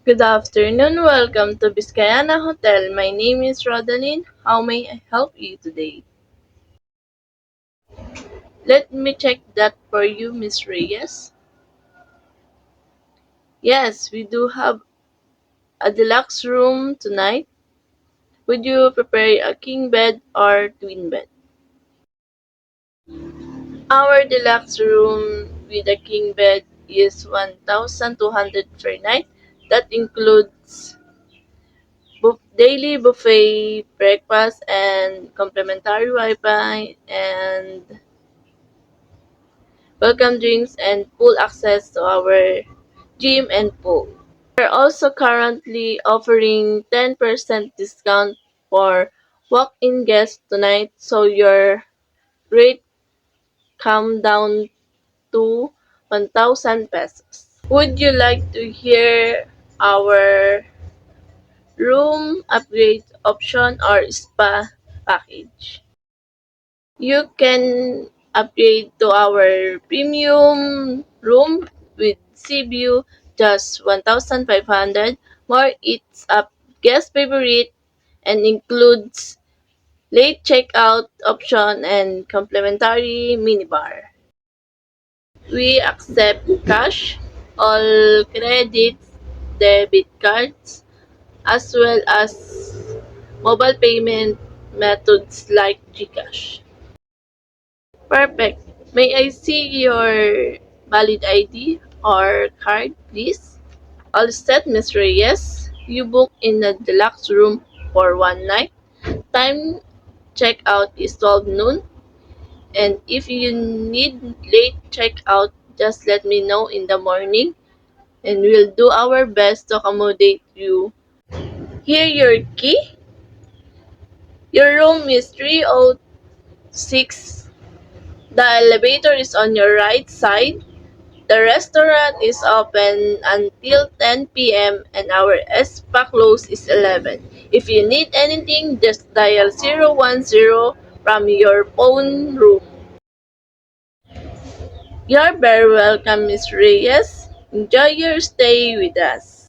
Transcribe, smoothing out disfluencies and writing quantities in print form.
Good afternoon. Welcome to Vizcayana Hotel. My name is Rodaline. How may I help you today? Let me check that for you, Miss Reyes. Yes, we do have a deluxe room tonight. Would you prefer a king bed or twin bed? Our deluxe room with a king bed is 1,200 per night. That includes daily buffet breakfast and complimentary Wi-Fi and welcome drinks and full access to our gym and pool. We're also currently offering 10% discount for walk-in guests tonight, so your rate come down to 1,000 pesos. Would you like to hear our room upgrade option or spa package? You can upgrade to our premium room with sea view, just 1,500. More, it's a guest favorite and includes late checkout option and complimentary minibar. We accept cash, all credits, debit cards, as well as mobile payment methods like GCash. Perfect. May I see your valid ID or card, please? All set, Miss Reyes. You booked in the deluxe room for one night. Time checkout is 12 noon. And if you need late checkout, just let me know in the morning and we'll do our best to accommodate you. Here your key. Your room is 306. The elevator is on your right side. The restaurant is open until 10 p.m. and our spa close is 11. If you need anything, just dial 010 from your phone room. You're very welcome, Miss Reyes. Enjoy your stay with us.